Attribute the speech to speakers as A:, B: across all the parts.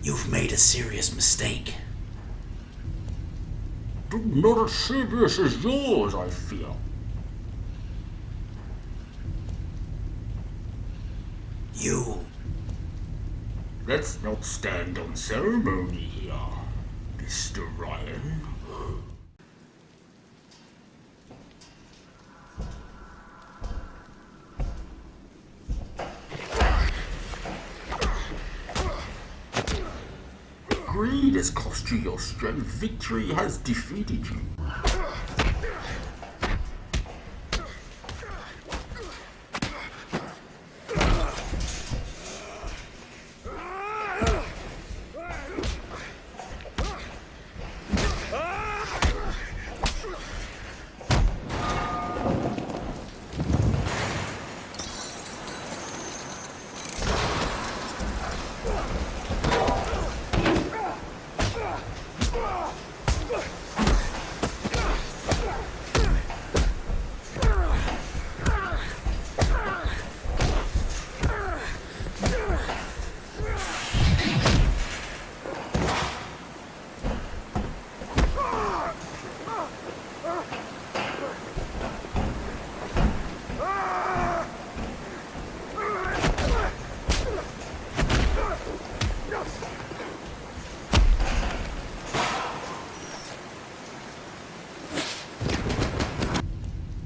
A: You've made a serious mistake.
B: Not as serious as yours, I fear.
A: You.
B: Let's not stand on ceremony here, Mr. Ryan. Greed has cost you your strength. Victory has defeated you.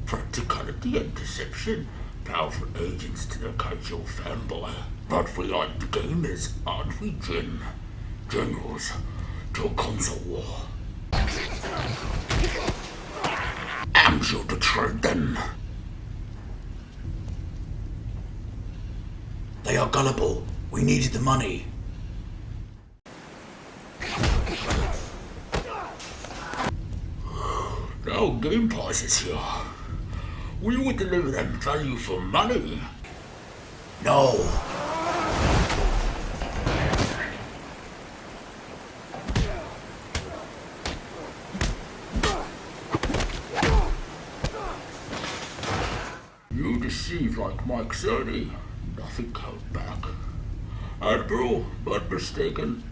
B: Practicality and deception, powerful agents to the casual fanboy. But we aren't gamers, aren't we, Jim? Generals to a console war. And you betrayed them.
A: They are gullible. We needed the money.
B: Now Game Pass is here. We will deliver them value for money.
A: No.
B: You deceived like Mike SONY. Nothing held back. Admiral, but mistaken.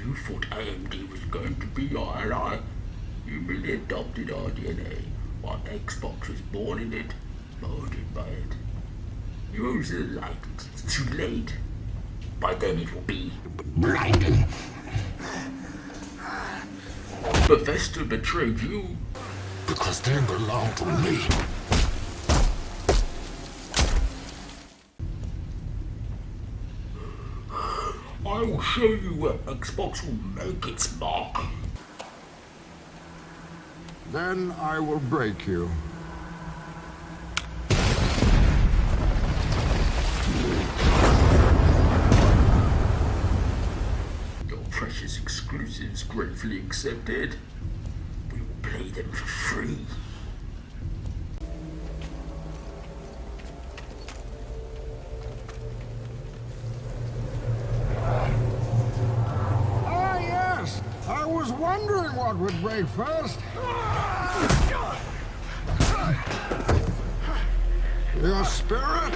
B: You thought AMD was going to be your ally. You merely adopted our DNA, while Xbox was born in it, molded by it. Use the light, it's too late. By then it will be blinded. Bethesda betrayed you.
C: Because they belong to me.
B: I will show you where Xbox will make its mark.
C: Then I will break you.
B: Your precious exclusives gratefully accepted. We will play them for free.
C: I was wondering what would break first. Your spirit?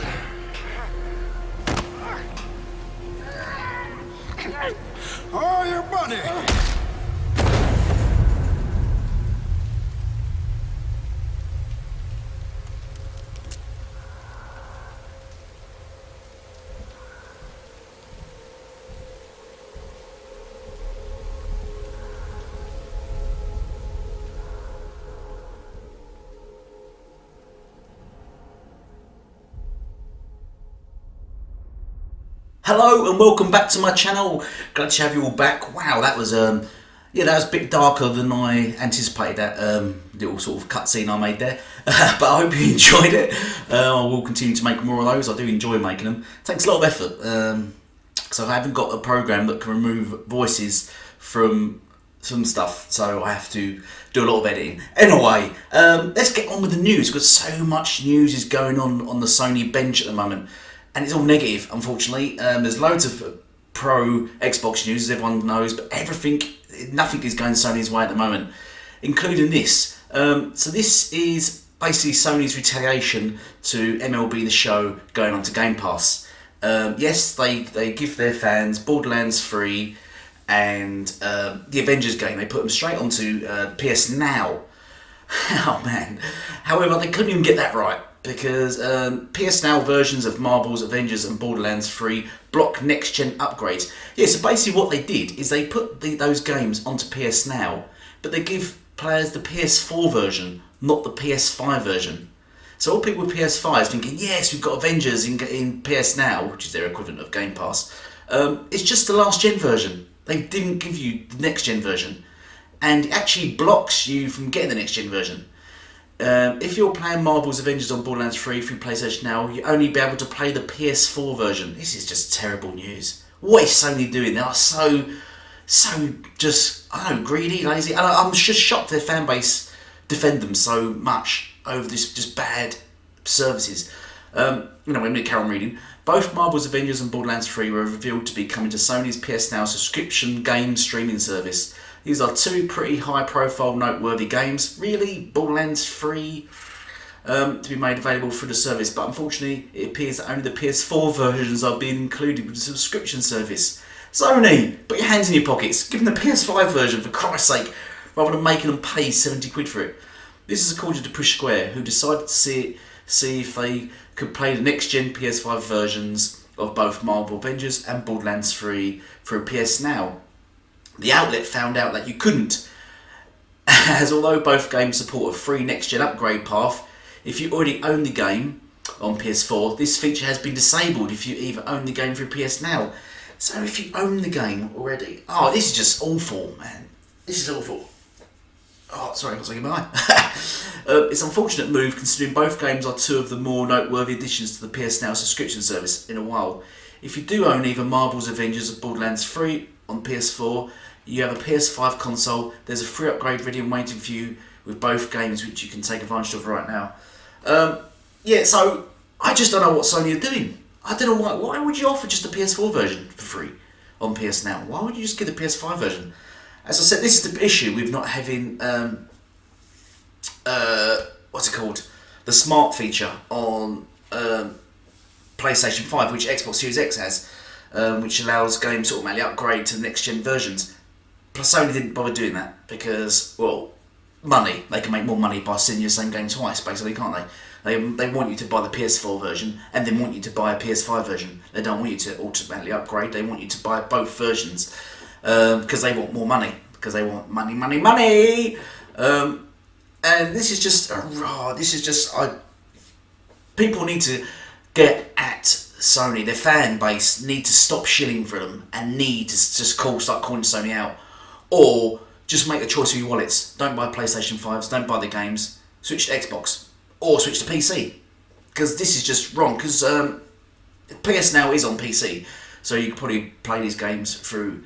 C: Or your body?
A: Hello and welcome back to my channel. Glad to have you all back. Wow, that was that was a bit darker than I anticipated. That little sort of cutscene I made there, but I hope you enjoyed it. I will continue to make more of those. I do enjoy making them. It takes a lot of effort because I haven't got a program that can remove voices from some stuff, so I have to do a lot of editing. Anyway, let's get on with the news because so much news is going on the Sony bench at the moment. And it's all negative, unfortunately. There's loads of pro Xbox news, as everyone knows, but nothing is going Sony's way at the moment, including this. So this is basically Sony's retaliation to MLB The Show going on to Game Pass. Yes, they give their fans Borderlands 3 and the Avengers game. They put them straight onto PS Now. Oh man. However, they couldn't even get that right because PS Now versions of Marvel's Avengers and Borderlands 3 block next-gen upgrades. Yeah, so basically what they did is they put those games onto PS Now, but they give players the PS4 version, not the PS5 version. So all people with PS5 is thinking, yes, we've got Avengers in PS Now, which is their equivalent of Game Pass. It's just the last gen version. They didn't give you the next gen version, and it actually blocks you from getting the next gen version. If you're playing Marvel's Avengers on Borderlands 3 through PlayStation Now, you only be able to play the PS4 version. This is just terrible news. What is Sony doing? They are so just, I don't know, greedy, lazy. And I'm just shocked their fan base defend them so much over this just bad services. When we carry on reading, both Marvel's Avengers and Borderlands 3 were revealed to be coming to Sony's PS Now subscription game streaming service. These are two pretty high-profile, noteworthy games. Really, Borderlands 3 to be made available through the service, but unfortunately, it appears that only the PS4 versions are being included with the subscription service. Sony, put your hands in your pockets. Give them the PS5 version, for Christ's sake, rather than making them pay 70 quid for it. This is according to Push Square, who decided to see if they could play the next-gen PS5 versions of both Marvel Avengers and Borderlands 3 through PS Now. The outlet found out that you couldn't, as although both games support a free next-gen upgrade path, if you already own the game on PS4, this feature has been disabled if you either own the game through PS Now. So if you own the game already... Oh, this is just awful, man. This is awful. Oh, sorry, I was saying goodbye. It's an unfortunate move considering both games are two of the more noteworthy additions to the PS Now subscription service in a while. If you do own either Marvel's Avengers or Borderlands 3 on PS4, you have a PS5 console, there's a free upgrade ready and waiting for you with both games which you can take advantage of right now. So I just don't know what Sony are doing. I don't know why would you offer just the PS4 version for free on PS Now? Why would you just give the PS5 version? As I said, this is the issue with not having the smart feature on PlayStation 5, which Xbox Series X has, which allows games to automatically upgrade to the next gen versions. Plus Sony didn't bother doing that because, well, money. They can make more money by selling you the same game twice, basically, can't they? They want you to buy the PS4 version and then want you to buy a PS5 version. They don't want you to automatically upgrade. They want you to buy both versions because they want more money. Because they want money. And this is just people need to get at Sony. Their fan base need to stop shilling for them and need to just start calling Sony out, or just make a choice of your wallets. Don't buy PlayStation 5s. Don't buy the games. Switch to Xbox or switch to PC. Because this is just wrong. Because PS Now is on PC, so you can probably play these games through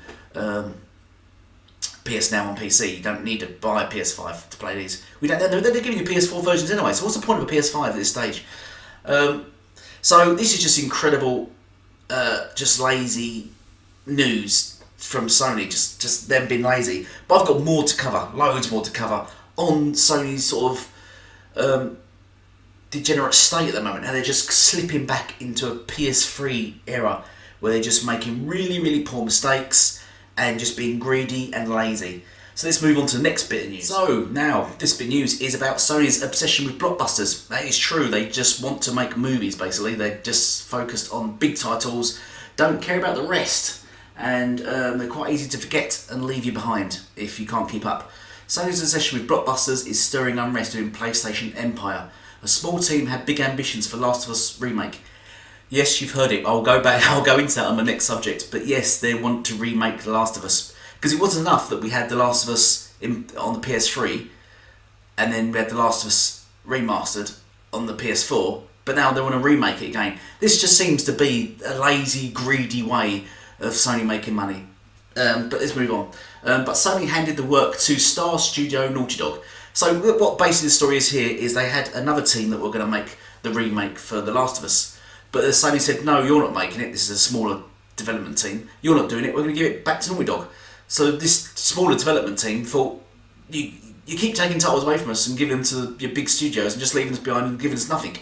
A: PS Now on PC. You don't need to buy a PS5 to play these. They're giving you PS4 versions anyway, so what's the point of a PS5 at this stage? So this is just incredible, just lazy news from Sony, just them being lazy. But I've got more to cover, loads more to cover, on Sony's sort of degenerate state at the moment, how they're just slipping back into a PS3 era, where they're just making really, really poor mistakes, and just being greedy and lazy. So let's move on to the next bit of news. So now, this bit of news is about Sony's obsession with blockbusters. That is true, they just want to make movies basically. They're just focused on big titles, don't care about the rest, and they're quite easy to forget and leave you behind if you can't keep up. Sony's obsession with blockbusters is stirring unrest within PlayStation Empire. A small team had big ambitions for Last of Us Remake. Yes, you've heard it. I'll go into that on the next subject. But yes, they want to remake The Last of Us. Because it wasn't enough that we had The Last of Us on the PS3, and then we had The Last of Us remastered on the PS4, but now they want to remake it again. This just seems to be a lazy, greedy way of Sony making money. But let's move on. But Sony handed the work to Star Studio Naughty Dog. So what basically the story is here is they had another team that were going to make the remake for The Last of Us. But Sony said, no, you're not making it. This is a smaller development team. You're not doing it. We're going to give it back to Naughty Dog. So this smaller development team thought, you you keep taking titles away from us and giving them to your big studios and just leaving us behind and giving us nothing.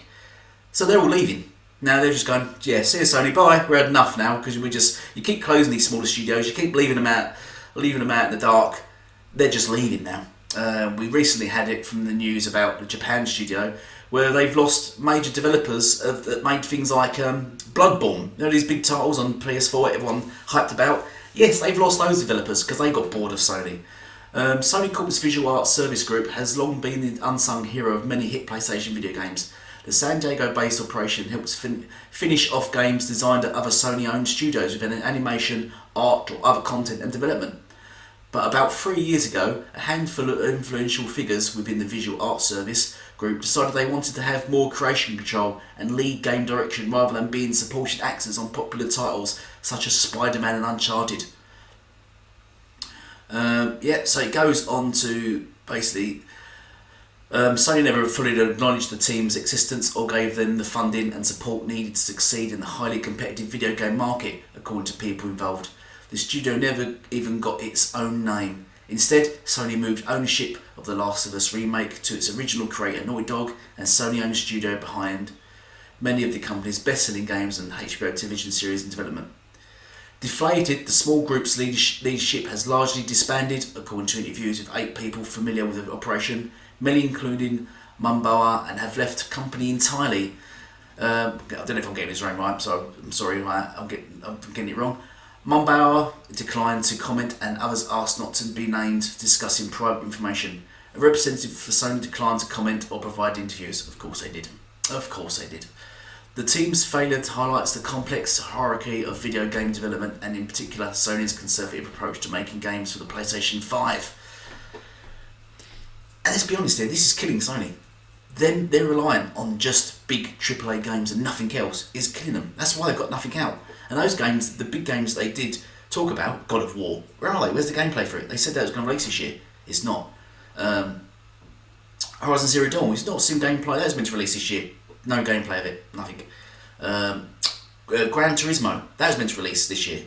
A: So they're all leaving. Now they're just going, yeah, see you Sony, bye, we're had enough now, because you keep closing these smaller studios, you keep leaving them out in the dark. They're just leaving now. We recently had it from the news about the Japan studio, where they've lost major developers that made things like Bloodborne. You know, these big titles on PS4 everyone hyped about? Yes, they've lost those developers because they got bored of Sony. Sony Corp's Visual Arts Service Group has long been the unsung hero of many hit PlayStation video games. The San Diego-based operation helps finish off games designed at other Sony-owned studios with animation, art or other content and development. But about 3 years ago, a handful of influential figures within the Visual Arts Service Group decided they wanted to have more creation control and lead game direction rather than being supported actors on popular titles such as Spider-Man and Uncharted. So it goes on to basically Sony never fully acknowledged the team's existence or gave them the funding and support needed to succeed in the highly competitive video game market, according to people involved. The studio never even got its own name. Instead, Sony moved ownership of The Last of Us remake to its original creator Naughty Dog and Sony-owned studio behind many of the company's best-selling games and HBO television series in development. Deflated, the small group's leadership has largely disbanded, according to interviews with 8 people familiar with the operation, many including Mumboa, and have left the company entirely. I don't know if I'm getting this right, so I'm sorry, I'm getting it wrong. Mumboa declined to comment and others asked not to be named discussing private information. A representative for Sony declined to comment or provide interviews. Of course they did. The team's failure highlights the complex hierarchy of video game development and in particular Sony's conservative approach to making games for the PlayStation 5. And let's be honest here, this is killing Sony. Then they're relying on just big AAA games and nothing else is killing them. That's why they've got nothing out. And those games, the big games they did talk about, God of War, where are they? Where's the gameplay for it? They said that it was going to release this year. It's not. Horizon Zero Dawn, it's not sim gameplay. That was meant to release this year. No gameplay of it. Nothing. Gran Turismo, that was meant to release this year,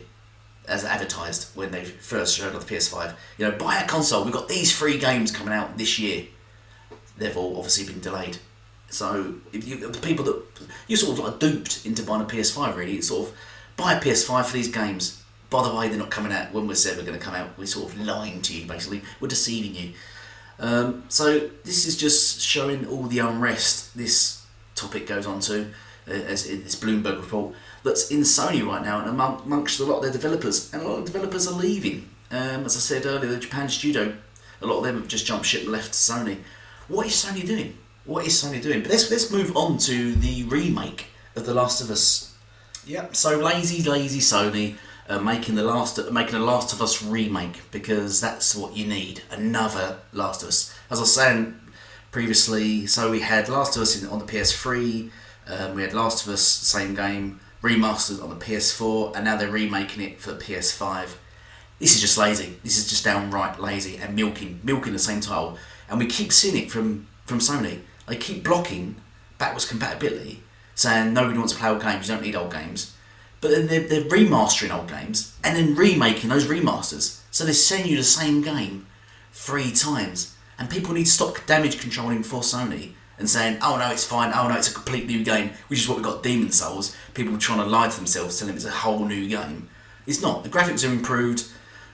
A: as advertised when they first showed on the PS5. You know, buy a console. We've got these 3 games coming out this year. They've all obviously been delayed. So if the people that you're sort of like duped into buying a PS5, really, it's sort of buy a PS5 for these games. By the way, they're not coming out when we said we're going to come out. We're sort of lying to you, basically. We're deceiving you. So this is just showing all the unrest this topic goes on to, as in this Bloomberg report, that's in Sony right now and amongst a lot of their developers. And a lot of developers are leaving. As I said earlier, the Japan studio, a lot of them have just jumped ship and left Sony. What is Sony doing? What is Sony doing? But let's move on to the remake of The Last of Us. Yep. So lazy Sony making the Last of Us remake, because that's what you need. Another Last of Us. As I was saying previously, so we had Last of Us on the PS3. We had Last of Us, same game, remastered on the PS4, and now they're remaking it for the PS5. This is just lazy. This is just downright lazy and milking the same title. And we keep seeing it from Sony. They keep blocking backwards compatibility, saying nobody wants to play old games, you don't need old games. But then they're remastering old games and then remaking those remasters. So they're sending you the same game 3 times. And people need to stop damage controlling for Sony and saying, oh no, it's fine, oh no, it's a complete new game, which is what we've got Demon Souls. People trying to lie to themselves, telling them it's a whole new game. It's not. The graphics are improved.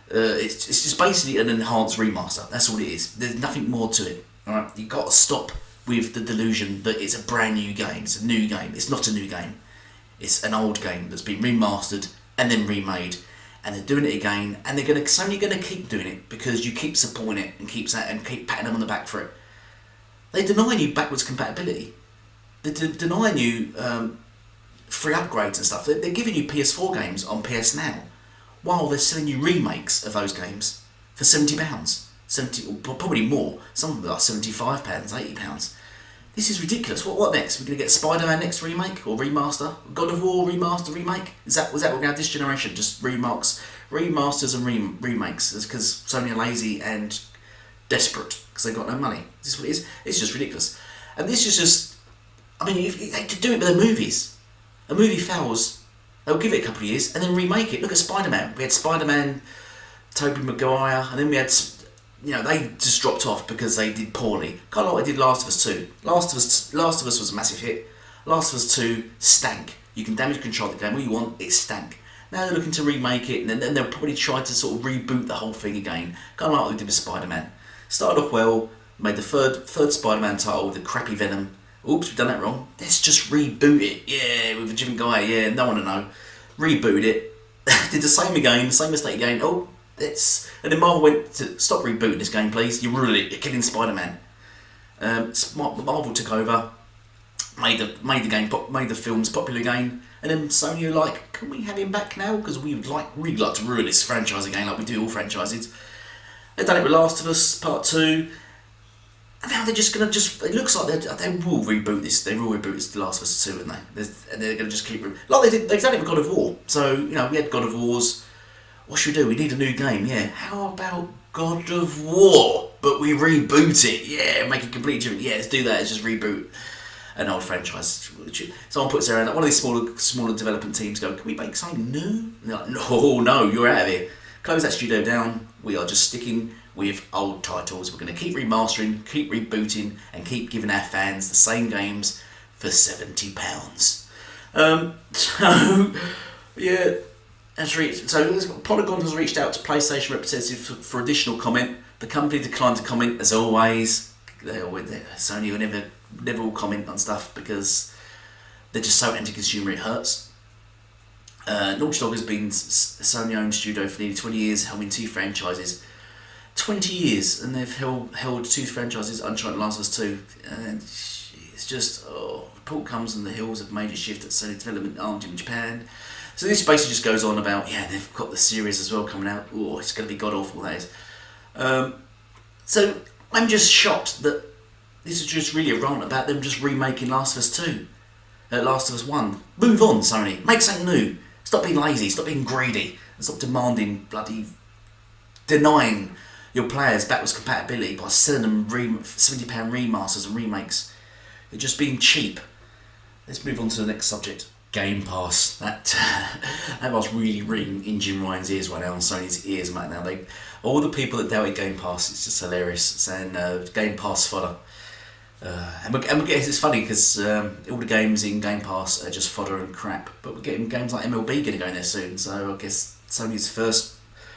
A: It's just basically an enhanced remaster. That's all it is. There's nothing more to it. Alright, you've got to stop with the delusion that it's a brand new game. It's a new game. It's not a new game. It's an old game that's been remastered and then remade, and they're doing it again. And Sony gonna keep doing it because you keep supporting it and keep patting them on the back for it. They're denying you backwards compatibility. They're denying you free upgrades and stuff. They're giving you PS4 games on PS Now, while they're selling you remakes of those games for £70, 70 or probably more. Some of them are like £75, £80. This is ridiculous. What next? We're going to get Spider-Man next remake or remaster? God of War remaster remake? Was that what we're going to have this generation? Just remasters and remakes because Sony are lazy and desperate because they've got no money. Is this what it is? It's just ridiculous. And this is just, I mean, if they could do it with their movies. A movie fails, they'll give it a couple of years and then remake it. Look at Spider-Man. We had Spider-Man, Tobey Maguire, and then we had they just dropped off because they did poorly. Kind of like they did Last of Us 2. Last of Us was a massive hit. Last of Us 2 stank. You can damage control the game all you want, it stank. Now they're looking to remake it, and then they'll probably try to sort of reboot the whole thing again. Kind of like what they did with Spider-Man. Started off well, made the third Spider-Man title with the crappy Venom. Oops, we've done that wrong. Let's just reboot it. Yeah, with a different guy. Yeah, no one to know. Rebooted it. Did the same again, the same mistake again. Oh, and then Marvel went to stop rebooting this game, please. You ruined it. You're killing Spider-Man. Marvel took over, made the films popular again, and then Sony were like, "Can we have him back now? Because we'd really like to ruin this franchise again, like we do all franchises." They've done it with Last of Us Part 2. And now they're just gonna it looks like they will reboot this. They will reboot this The Last of Us 2, aren't they? And they're gonna just keep like they did. They've done it with God of War. So we had God of Wars. What should we do? We need a new game. Yeah. How about God of War, but we reboot it? Yeah, make it completely different. Yeah, let's do that. Let's just reboot an old franchise. Someone puts their hand up. One of these smaller development teams go, "Can we make something new?" And they're like, "No, you're out of here. Close that studio down. We are just sticking with old titles. We're going to keep remastering, keep rebooting, and keep giving our fans the same games for £70." So yeah, Polygon has reached out to PlayStation representatives for additional comment. The company declined to comment as always. Sony will never will comment on stuff because they're just so anti-consumer it hurts. Naughty Dog has been a Sony-owned studio for nearly 20 years, helming 2 franchises. 20 years, and they've held 2 franchises, Uncharted and Last of Us 2. And it's just, report comes on the heels of major shift at Sony development arm in Japan. So this basically just goes on about, they've got the series as well coming out. Oh, it's going to be god-awful, that is. So I'm just shocked that this is just really a rant about them just remaking Last of Us 2. Last of Us 1. Move on, Sony. Make something new. Stop being lazy. Stop being greedy. And stop denying your players backwards compatibility by selling them £70 remasters and remakes. You're just being cheap. Let's move on to the next subject. Game Pass. That must really ring in Jim Ryan's ears right now, on Sony's ears right now. All the people that doubted Game Pass, it's just hilarious, saying Game Pass fodder. And it's funny because all the games in Game Pass are just fodder and crap, but we're getting games like MLB going to go in there soon, so I guess Sony's first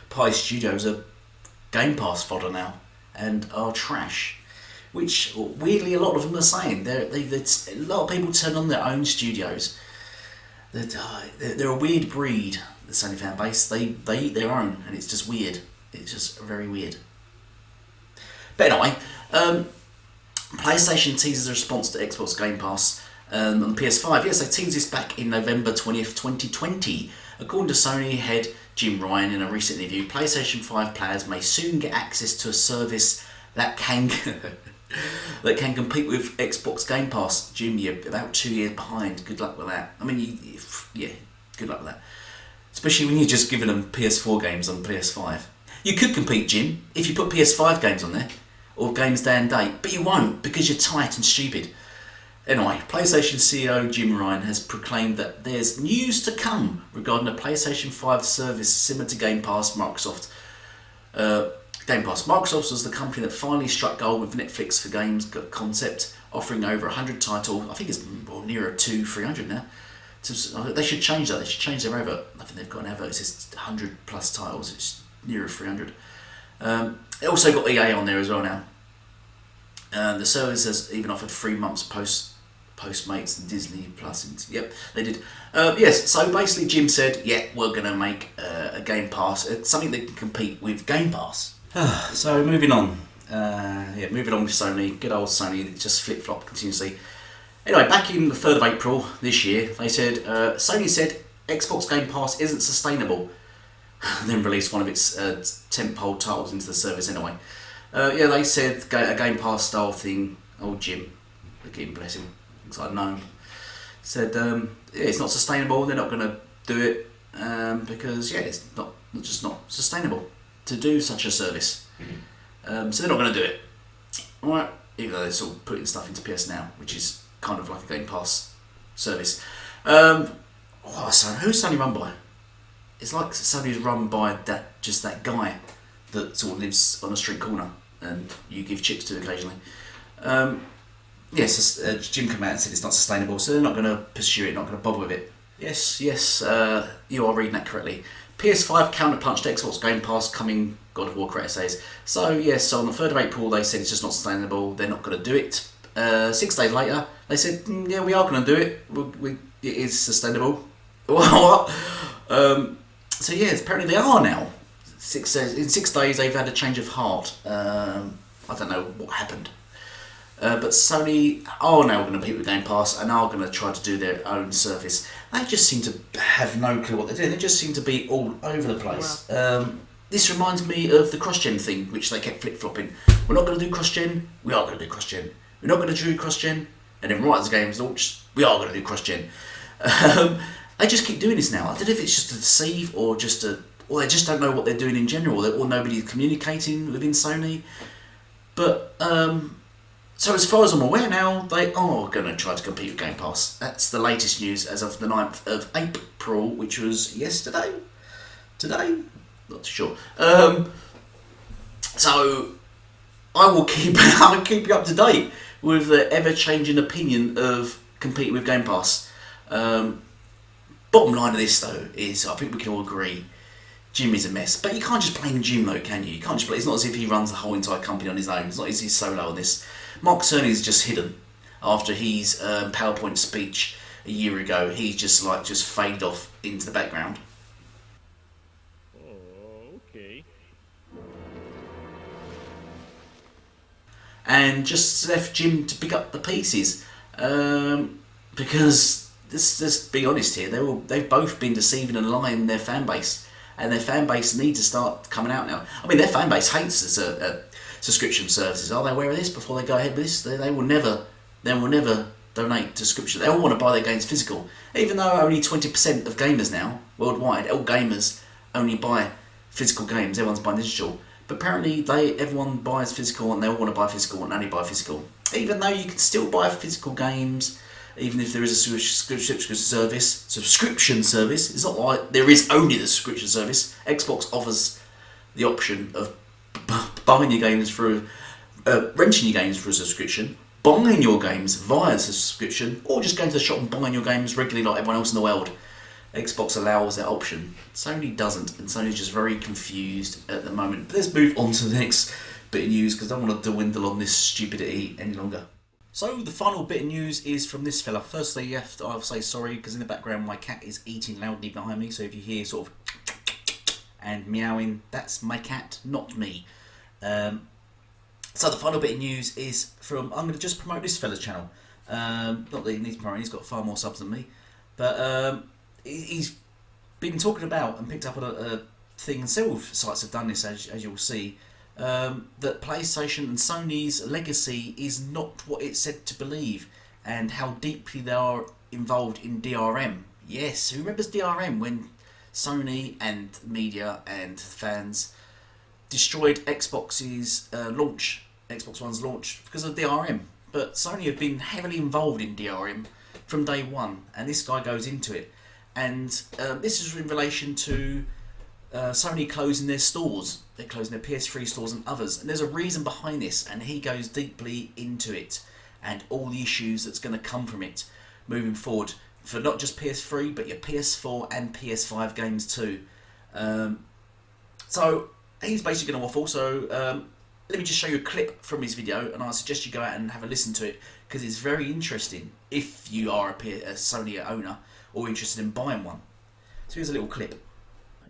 A: party studios are Game Pass fodder now and are trash, which weirdly a lot of them are saying. A lot of people turn on their own studios. They're a weird breed, the Sony fan base. They eat their own, and it's just weird. It's just very weird. But anyway, PlayStation teases a response to Xbox Game Pass on PS5. Yes, they teased this back in November 20th, 2020. According to Sony head Jim Ryan in a recent interview, PlayStation 5 players may soon get access to a service that can compete with Xbox Game Pass. Jim, you're about 2 years behind. Good luck with that. I mean, good luck with that. Especially when you're just giving them PS4 games on PS5. You could compete, Jim, if you put PS5 games on there, or games day and date, but you won't because you're tight and stupid. Anyway, PlayStation CEO Jim Ryan has proclaimed that there's news to come regarding a PlayStation 5 service similar to Game Pass. Microsoft was the company that finally struck gold with Netflix for games concept, offering over 100 titles. I think it's nearer to 300 now. They should change that. They should change their advert. I think they've got an advert that says 100 plus titles. It's nearer 300. It also got EA on there as well now. The service has even offered 3 months Postmates and Disney Plus. Yep, they did. Yes, so basically Jim said, we're going to make a Game Pass, something that can compete with Game Pass. So moving on. Moving on with Sony. Good old Sony, just flip-flop continuously. Anyway, back in the 3rd of April this year, they said, Sony said Xbox Game Pass isn't sustainable. And then released one of its tentpole titles into the service anyway. They said a Game Pass style thing. Old Jim, again, bless him, looks like no. Said it's not sustainable. They're not going to do it because it's just not sustainable to do such a service. So they're not going to do it. All right, even though they're sort of putting stuff into PS Now, which is kind of like a Game Pass service. So who's Sony run by? It's like Sony's run by that guy that sort of lives on a street corner. and you give chips to occasionally. Yes, Jim came out and said it's not sustainable, so they're not going to pursue it, not going to bother with it. Yes, you are reading that correctly. PS5 counterpunched Xbox Game Pass coming, God of War creator says. So yes, on the 3rd of April they said it's just not sustainable, they're not going to do it. 6 days later they said, yeah, we are going to do it, it is sustainable. What? So yeah, apparently they are now. In 6 days they've had a change of heart. I don't know what happened. But Sony are now going to compete with Game Pass and are going to try to do their own service. They just seem to have no clue what they're doing. They just seem to be all over the place. This reminds me of the cross-gen thing, which they kept flip-flopping. We're not going to do cross-gen, we are going to do cross-gen. We're not going to do cross-gen, and then right as the game's launched, we are going to do cross-gen. They just keep doing this now. I don't know if it's just to deceive or or they just don't know what they're doing in general, or nobody's communicating within Sony. But so as far as I'm aware now, they are going to try to compete with Game Pass. That's the latest news as of the 9th of April, which was yesterday? Today? Not too sure. So I will keep you up to date with the ever-changing opinion of competing with Game Pass. Bottom line of this though is, I think we can all agree, Jim is a mess. But you can't just blame Jim though, can you? You can't just blame. It's not as if he runs the whole entire company on his own. It's not as if he's solo on this. Mark Cerny is just hidden after his PowerPoint speech a year ago. He's just faded off into the background.
D: Oh, okay.
A: And just left Jim to pick up the pieces, because let's be honest here, they've both been deceiving and lying their fan base, and their fan base need to start coming out now. I mean, their fan base hates subscription services. Are they aware of this before they go ahead with this? They will never donate to subscription. They all want to buy their games physical, even though only 20% of gamers now worldwide, all gamers only buy physical games. Everyone's buying digital. But apparently everyone buys physical and they all want to buy physical and only buy physical. Even though you can still buy physical games, even if there is a subscription service. It's not like there is only the subscription service. Xbox offers the option of buying your games through, renting your games for a subscription, buying your games via a subscription, or just going to the shop and buying your games regularly like everyone else in the world. Xbox allows that option. Sony doesn't, and Sony's just very confused at the moment. But let's move on to the next bit of news, because I don't want to dwindle on this stupidity any longer. So the final bit of news is from this fella. Firstly, I'll say sorry, because in the background my cat is eating loudly behind me, so if you hear sort of and meowing, that's my cat, not me. So the final bit of news is from, I'm going to just promote this fella's channel. Not that he needs promoting, he's got far more subs than me, but he's been talking about and picked up on a thing, and several sites have done this, as you'll see, that PlayStation and Sony's legacy is not what it's said to believe, and how deeply they are involved in DRM. Yes, who remembers DRM, when Sony and media and fans destroyed Xbox's launch, Xbox One's launch, because of DRM. But Sony have been heavily involved in DRM from day one, and this guy goes into it. And this is in relation to Sony closing their stores. They're closing their PS3 stores and others. And there's a reason behind this, and he goes deeply into it and all the issues that's going to come from it moving forward for not just PS3, but your PS4 and PS5 games too. So he's basically going to waffle. So let me just show you a clip from his video, and I suggest you go out and have a listen to it, because it's very interesting if you are a Sony owner or interested in buying one. So here's a little clip.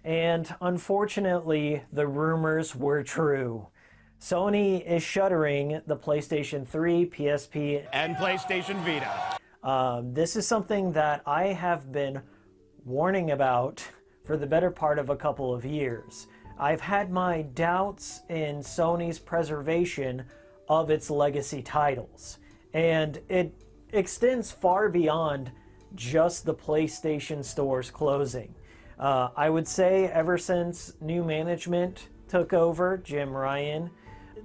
E: And unfortunately, the rumors were true. Sony is shuttering the PlayStation 3, PSP,
D: And PlayStation Vita.
E: This is something that I have been warning about for the better part of a couple of years. I've had my doubts in Sony's preservation of its legacy titles, and it extends far beyond just the PlayStation stores closing. I would say ever since new management took over, Jim Ryan,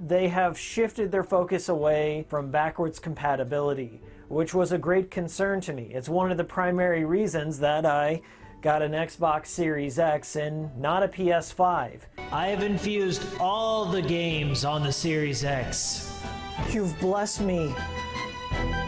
E: they have shifted their focus away from backwards compatibility, which was a great concern to me. It's one of the primary reasons that I got an Xbox Series X and not a PS5.
F: I have infused all the games on the Series X.
E: You've blessed me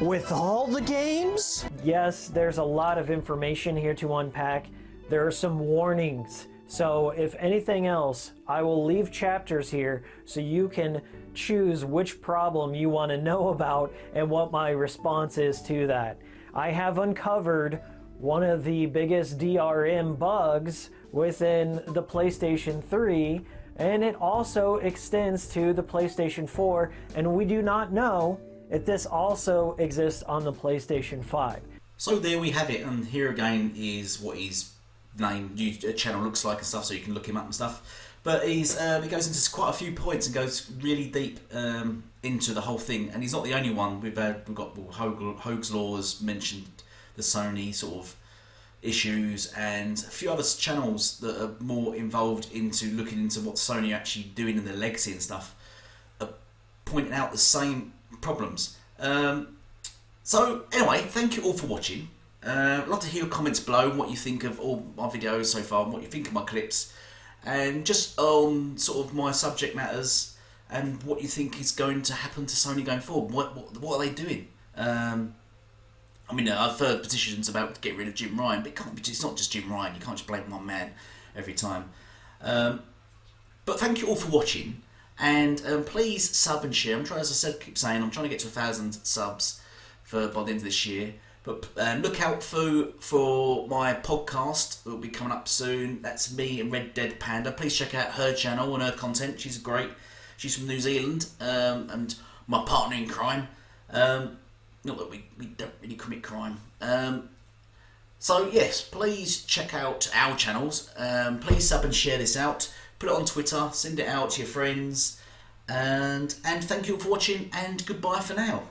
E: with all the games? Yes, there's a lot of information here to unpack. There are some warnings. So if anything else, I will leave chapters here so you can choose which problem you want to know about and what my response is to that. I have uncovered one of the biggest DRM bugs within the PlayStation 3, and it also extends to the PlayStation 4, and we do not know if this also exists on the PlayStation 5.
A: So there we have it, and here again is what his channel looks like and stuff, so you can look him up and stuff. But he goes into quite a few points and goes really deep into the whole thing, and he's not the only one. We've got Hoag's Law has mentioned the Sony sort of issues, and a few other channels that are more involved into looking into what Sony are actually doing in their legacy and stuff are pointing out the same problems. So anyway, thank you all for watching. I'd love to hear your comments below, what you think of all my videos so far, and what you think of my clips, and just on sort of my subject matters and what you think is going to happen to Sony going forward. What are they doing? I mean, I've heard petitions about getting rid of Jim Ryan, but it's not just Jim Ryan. You can't just blame one man every time. But thank you all for watching, and please sub and share. I'm trying, as I said, keep saying, I'm trying to get to 1,000 subs by the end of this year. But look out for my podcast. It will be coming up soon. That's me and Red Dead Panda. Please check out her channel and her content. She's great. She's from New Zealand, and my partner in crime. Not that we don't really commit crime. So yes, please check out our channels. Please sub and share this out. Put it on Twitter. Send it out to your friends. And thank you all for watching. And goodbye for now.